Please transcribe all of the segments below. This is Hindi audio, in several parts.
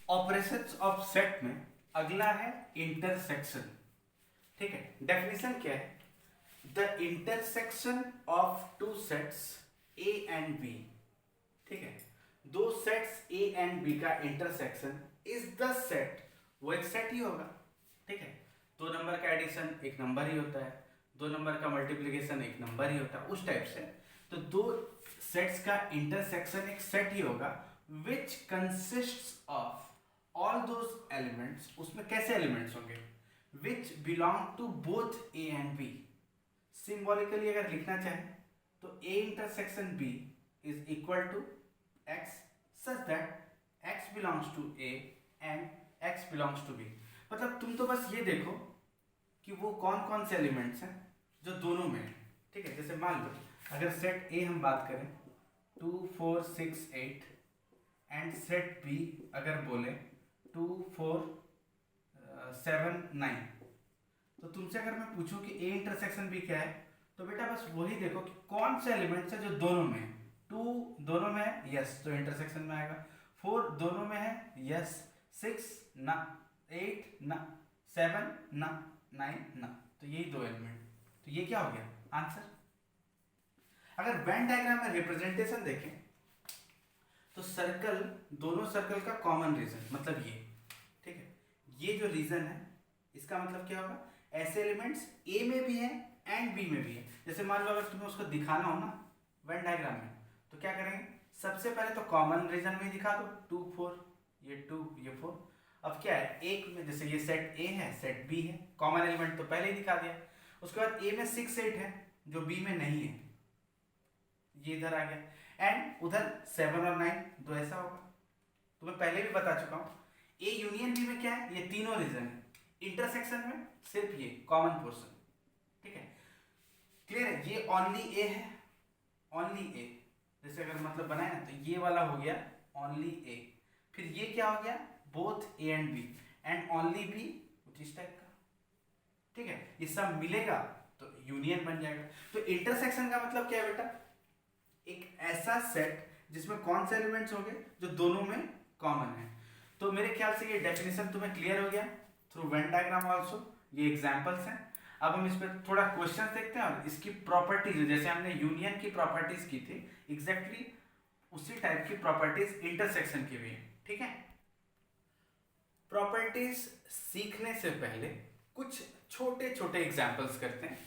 ऑपरेशंस ऑफ सेट में अगला है इंटरसेक्शन। ठीक है, डेफिनेशन क्या है? The intersection of two sets A and B. ठीक है, दो सेट्स ए एंड बी का इंटरसेक्शन इज द सेट, वो एक सेट ही होगा। ठीक है, दो नंबर का एडिशन एक नंबर ही होता है, दो नंबर का मल्टीप्लिकेशन एक नंबर ही होता है, उस टाइप से। तो दो सेट्स का इंटरसेक्शन एक सेट ही होगा which consists of all those elements. उसमें कैसे एलिमेंट्स होंगे? Which belong to both A and B. Symbolically अगर लिखना चाहे तो A intersection B is equal to x such that x belongs to A and x belongs to B। मतलब तुम तो बस ये देखो कि वो कौन कौन से एलिमेंट्स हैं जो दोनों में है। ठीक है, जैसे मान लो अगर सेट A हम बात करें 2 4 6 8 एंड सेट B अगर बोले 2 4 7 9, तो तुमसे अगर मैं पूछूं कि A इंटरसेक्शन B क्या है, तो बेटा बस वही देखो कि कौन से एलिमेंट्स है जो दोनों में है। 2 दोनों में है, यस, तो इंटरसेक्शन में आएगा। 4 दोनों में है, यस। 6 ना, 8 ना, 7 ना, 9 ना, तो यही दो एलिमेंट, तो ये क्या हो गया आंसर। अगर वेन डायग्राम में रिप्रेजेंटेशन देखें तो सर्कल, दोनों सर्कल का कॉमन रीजन मतलब ये। ठीक है, ये जो रीजन है इसका मतलब क्या होगा? ऐसे एलिमेंट्स ए में भी है एंड बी में भी है। जैसे मान लो अगर तुम्हें उसको दिखाना हो ना वेन डायग्राम में, तो क्या करेंगे? सबसे पहले तो कॉमन रीजन में दिखा दो, 2 4, ये 2 ये 4। अब क्या है, एक में जैसे ये सेट ए है सेट बी है, कॉमन एलिमेंट तो पहले ही दिखा दिया। उसके बाद ए में 6 8 है जो बी में नहीं है, ये इधर आ गया। एंड उधर 7 और 9 दो ऐसा होगा, तो मैं पहले भी बता चुका हूँ। ए यूनियन बी में क्या है? ये तीनों रीजन है। इंटरसेक्शन में सिर्फ ये कॉमन पोर्शन। ठीक है, क्लियर है? ये ओनली ए है, ओनली ए। जैसे अगर मतलब बनाए ना तो ये वाला हो गया ओनली ए, फिर ये क्या हो गया? Both A and B, and only B, कुछ इस टाइप का। ठीक है, ये सब मिलेगा तो यूनियन बन जाएगा। तो इंटरसेक्शन का मतलब क्या है बेटा? एक ऐसा सेट जिसमें कौन से एलिमेंट्स होंगे जो दोनों में कॉमन है। तो मेरे ख्याल से ये डेफिनेशन तुम्हें क्लियर हो गया थ्रू वेन डायग्राम ऑल्सो। ये एग्जाम्पल्स हैं। अब हम इस पर थोड़ा क्वेश्चन देखते हैं और इसकी प्रॉपर्टीज, जैसे हमने यूनियन की प्रॉपर्टीज की थी, एग्जैक्टली उसी टाइप की प्रॉपर्टीज इंटरसेक्शन की भी है। ठीक है, प्रॉपर्टीज सीखने से पहले कुछ छोटे छोटे एग्जाम्पल्स करते हैं।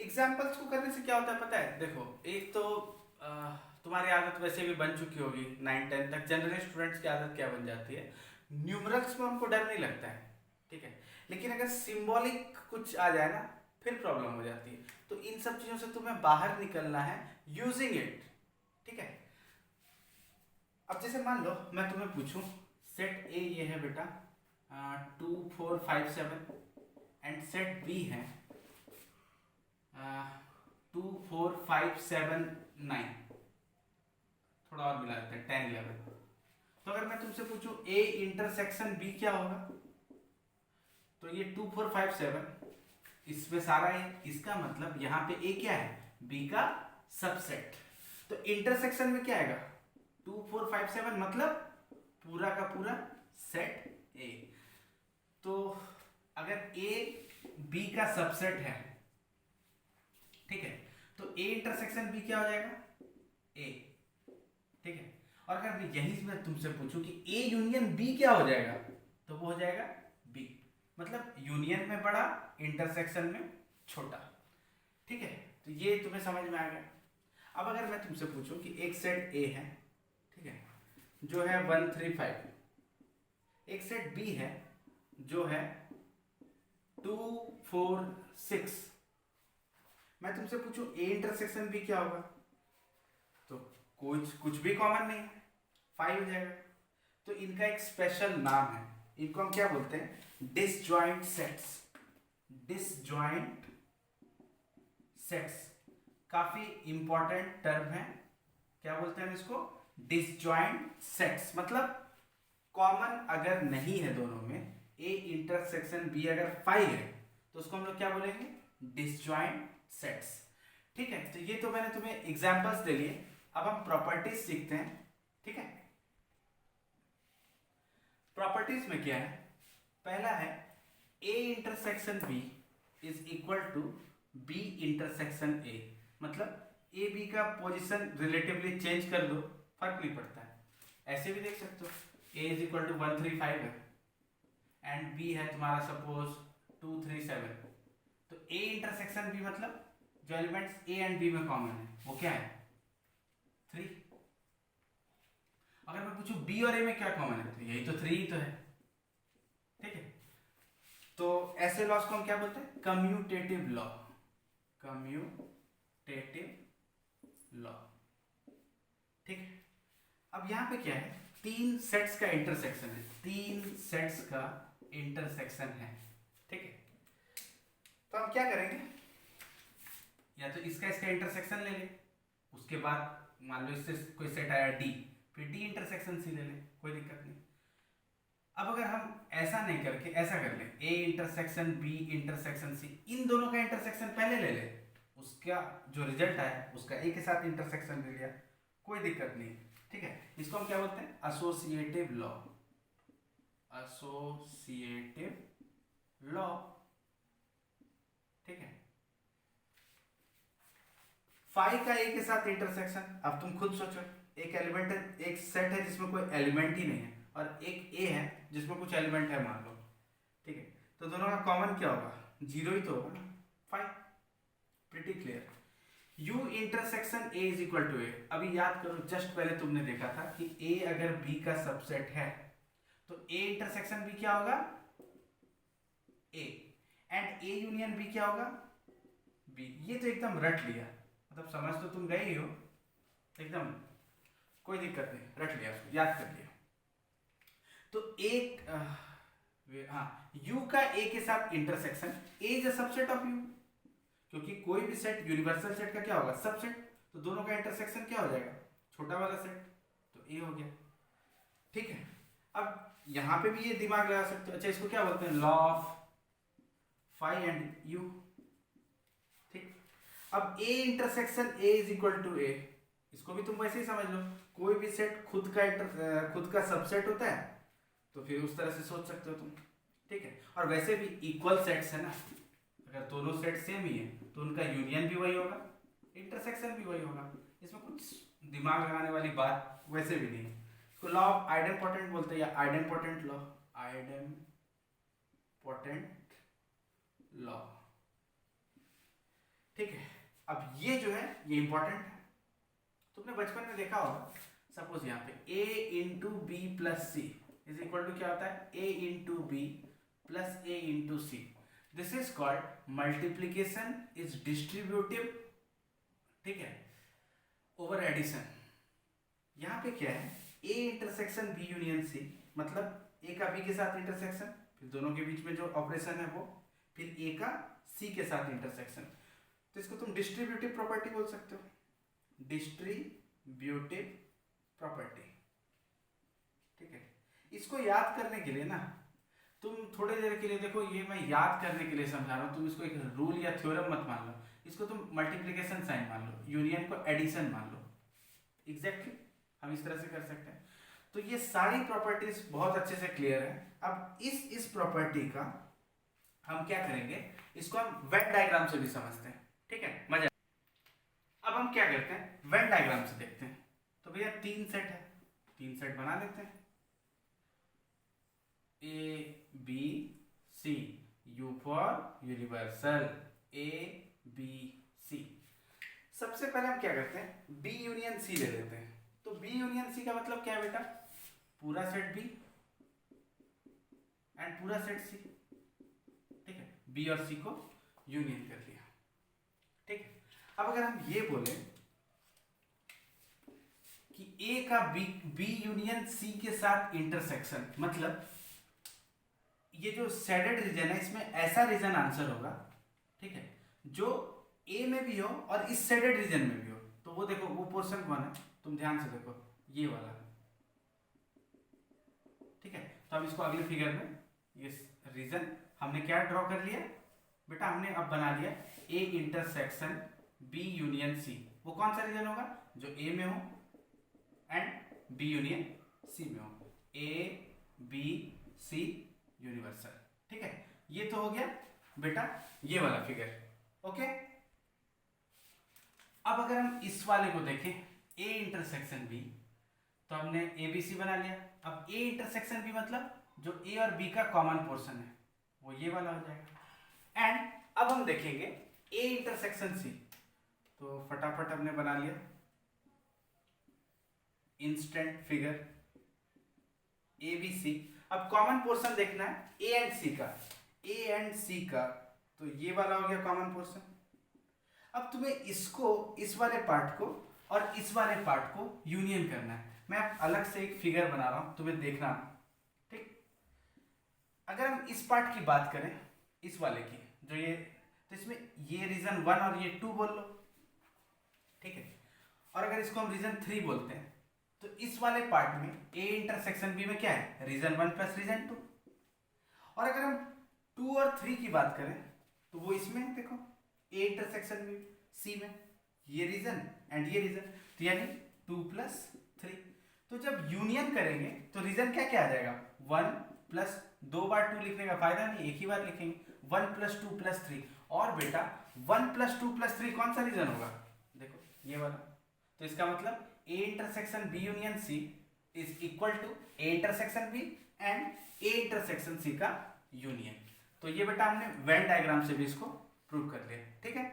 एग्जाम्पल्स को करने से क्या होता है पता है? देखो, एक तो तुम्हारी आदत वैसे भी बन चुकी होगी 9 10 तक। जनरली स्टूडेंट्स की आदत क्या बन जाती है? न्यूमरल्स में उनको डर नहीं लगता है। ठीक है, लेकिन अगर सिंबॉलिक कुछ आ जाए ना फिर प्रॉब्लम हो जाती है। तो इन सब चीजों से तुम्हें बाहर निकलना है यूजिंग इट। ठीक है, अब जैसे मान लो मैं तुम्हें पूछूं सेट ए ये है बेटा 2 4 5 7 एंड सेट बी है 2 4 5 7 9, थोड़ा और मिला देते हैं 10 11। तो अगर मैं तुमसे पूछूं ए इंटरसेक्शन बी क्या होगा, तो ये 2 4 5 7 इसमें सारा है, इसका मतलब यहाँ पे ए क्या है? बी का सबसेट। तो इंटरसेक्शन में क्या आएगा? 2 4 5 7 मतलब पूरा का पूरा सेट ए। तो अगर ए बी का सबसेट है, ठीक है, तो ए इंटरसेक्शन बी क्या हो जाएगा? ए। ठीक है, और अगर मैं यही मैं तुमसे पूछूं कि ए यूनियन बी क्या हो जाएगा, तो वो हो जाएगा बी। मतलब यूनियन में बड़ा, इंटरसेक्शन में छोटा। ठीक है, तो ये तुम्हें समझ में आ गया। अब अगर मैं तुमसे पूछूं कि एक सेट ए है, ठीक है, जो है 1 3 5, एक सेट बी है जो है 2 4 6, मैं तुमसे पूछूं ए इंटरसेक्शन बी क्या होगा, तो कुछ भी कॉमन नहीं है, 5 हो जाएगा। तो इनका एक स्पेशल नाम है, इनको हम क्या बोलते हैं? Disjoint sets. डिसजॉइंट सेट्स काफी इंपॉर्टेंट टर्म है। क्या बोलते हैं हम इसको? Disjoint sets. मतलब कॉमन अगर नहीं है दोनों में, ए इंटरसेक्शन बी अगर 5 है, तो उसको हम लोग क्या बोलेंगे? Disjoint sets. ठीक है, तो ये तो मैंने तुम्हें एग्जांपल्स दे लिए। अब हम प्रॉपर्टीज सीखते हैं। ठीक है, प्रॉपर्टीज में क्या है, पहला है A intersection B is equal to B intersection A, मतलब ए बी का पोजीशन रिलेटिवली चेंज कर दो, फर्क नहीं पड़ता है। ऐसे भी देख सकते हो, A इज इक्वल टू 135 है एंड B है तुम्हारा सपोज 237, तो A इंटरसेक्शन B मतलब जो एलिमेंट्स A एंड B में कॉमन है वो क्या है 3। अगर मैं पूछूं B और A में क्या कॉमन है, तो यही तो 3 ही तो है, ठीक है। तो ऐसे लॉस को हम क्या बोलते हैं, कम्यूटेटिव लॉ, कम्यूटेटिव लॉ, ठीक है। अब यहां पे क्या है, 3 सेट्स का इंटरसेक्शन है, 3 सेट्स का इंटरसेक्शन है, ठीक है। तो हम क्या करेंगे, या तो इसका इसका इंटरसेक्शन ले ले, उसके बाद मान लो इससे कोई सेट आया D, फिर D इंटरसेक्शन C ले ले, कोई दिक्कत नहीं। अब अगर हम ऐसा नहीं करके ऐसा कर ले, A intersection B intersection C, इन दोनों का इंटरसेक्शन पहले ले ले, उसका जो रिजल्ट आया उसका A के साथ इंटरसेक्शन ले लिया, कोई दिक्कत नहीं, ठीक है। इसको हम क्या बोलते हैं, एसोसिएटिव लॉ, एसोसिएटिव लॉ, ठीक है। फाइव का ए के साथ इंटरसेक्शन, अब तुम खुद सोचो, एक एलिमेंट है, एक सेट है जिसमें कोई एलिमेंट ही नहीं है, और एक ए है जिसमें कुछ एलिमेंट है मान लो, ठीक है। तो दोनों का कॉमन क्या होगा, 0 ही तो होगा ना, 5, pretty clear. U intersection A is equal to A, अभी याद करो जस्ट पहले तुमने देखा था कि A अगर B का सबसेट है तो A इंटरसेक्शन B क्या होगा A, and A union B क्या होगा B। ये तो एकदम रट लिया, मतलब समझ तो तुम गए ही हो एकदम, कोई दिक्कत नहीं, रट लिया उसको, याद कर लिया। तो एक U का A के साथ intersection, A is a subset of U, क्योंकि कोई भी सेट यूनिवर्सल सेट का क्या होगा सबसेट, तो दोनों का इंटरसेक्शन क्या हो जाएगा छोटा वाला सेट, तो ए हो गया, ठीक है। अब यहां पे भी ये दिमाग लगा सकते हो, अच्छा इसको क्या बोलते हैं, law of phi and U, ठीक। अब A intersection A is equal to A, इसको भी तुम वैसे ही समझ लो, कोई भी सेट खुद का सबसेट होता है, तो फिर उस तरह से सोच सकते हो तुम, ठीक है। और वैसे भी इक्वल सेट्स है ना, अगर दोनों सेट सेम ही है तो उनका यूनियन भी वही होगा, इंटरसेक्शन भी वही होगा, इसमें कुछ दिमाग लगाने वाली बात वैसे भी नहीं है। इसको लॉ ऑफ आइडेम्पोटेंट बोलते हैं, या आइडेम्पोटेंट लॉ, आइडेम्पोटेंट लॉ, ठीक है। अब ये जो है ये इंपॉर्टेंट है, तुमने बचपन में देखा होगा, सपोज यहाँ पे a into B plus C is equal to क्या होता है, a into B plus a into सी, this is called multiplication is distributive, ठीक है, ओवर एडिशन। यहां पे क्या है, A intersection B union C, मतलब A का B के साथ इंटरसेक्शन, फिर दोनों के बीच में जो ऑपरेशन है वो, फिर A का C के साथ इंटरसेक्शन, तो इसको तुम डिस्ट्रीब्यूटिव प्रॉपर्टी बोल सकते हो, डिस्ट्रीब्यूटिव प्रॉपर्टी, ठीक है। इसको याद करने के लिए ना तुम थोड़ी देर के लिए देखो, ये मैं याद करने के लिए समझा रहा हूँ, तुम इसको एक रूल या थ्योरम मत मान लो, इसको तुम मल्टीप्लिकेशन साइन मान लो, यूनियन को एडिशन मान लो, एग्जैक्टली हम इस तरह से कर सकते हैं। तो ये सारी प्रॉपर्टीज बहुत अच्छे से क्लियर है। अब इस प्रॉपर्टी का हम क्या करेंगे, इसको हम वेन डायग्राम से भी समझते हैं, ठीक है, मजा। अब हम क्या करते हैं, वेन डायग्राम से देखते हैं। तो भैया 3 सेट है, 3 सेट बना लेते हैं, A B C, U for universal, A B C। सबसे पहले हम क्या करते हैं, B यूनियन C ले लेते हैं। तो B यूनियन C का मतलब क्या है बेटा, पूरा सेट B एंड पूरा सेट C, ठीक है, B और C को यूनियन कर लिया, ठीक है। अब अगर हम ये बोले कि A का B यूनियन C के साथ इंटरसेक्शन, मतलब ये जो शेडेड रीजन है इसमें ऐसा रीजन आंसर होगा, ठीक है, जो ए में भी हो और इस शेडेड रीजन में भी हो। तो वो देखो, वो पोर्शन कौन है, तुम ध्यान से देखो, ये वाला, ठीक है। तो अब इसको अगले फिगर में, ये रीजन हमने क्या ड्रॉ कर लिया बेटा, हमने अब बना लिया A intersection B union C. वो कौन सा रीजन होगा, जो ए में हो एंड बी यूनियन सी में हो, ए बी सी यूनिवर्सल। ठीक है, ये तो हो गया बेटा ये वाला फिगर। ओके, अब अगर हम इस वाले को देखें ए इंटरसेक्शन बी, तो हमने ए बी सी बना लिया। अब ए इंटरसेक्शन बी मतलब जो ए और बी का कॉमन पोर्शन है वो ये वाला हो जाएगा। एंड अब हम देखेंगे ए इंटरसेक्शन सी, तो फटाफट हमने बना लिया instant figure A B C. अब कॉमन पोर्शन देखना है ए एंड सी का, ए एंड सी का, तो ये वाला हो गया कॉमन पोर्शन। अब तुम्हें इसको, इस वाले पार्ट को और इस वाले पार्ट को यूनियन करना है। मैं अलग से एक फिगर बना रहा हूं, तुम्हें देखना। ठीक, अगर हम इस पार्ट की बात करें, इस वाले की जो ये, तो इसमें ये रीजन 1 और ये 2 बोल लो। ठीक है, और अगर इसको हम रीजन 3 बोलते हैं, तो इस वाले पार्ट में ए इंटरसेक्शन बी में क्या है, रीजन 1 प्लस रीजन 2। और अगर हम 2 और 3 की बात करें, तो वो इसमें देखो ए इंटरसेक्शन बी सी में, ये रीजन एंड ये रीजन, तो यानी 2 प्लस 3। तो जब यूनियन करेंगे तो रीजन क्या क्या आ जाएगा, 1 प्लस, 2 बार 2 लिखने का फायदा नहीं, एक ही बार लिखेंगे, 1 प्लस 2 प्लस 3। और बेटा 1 प्लस 2 प्लस 3 कौन सा रीजन होगा, देखो ये वाला। तो इसका मतलब A intersection B union C is equal to A intersection B and A intersection C का यूनियन। तो ये बेटा हमने वेन डायग्राम से भी इसको प्रूव कर लिया। ठीक है।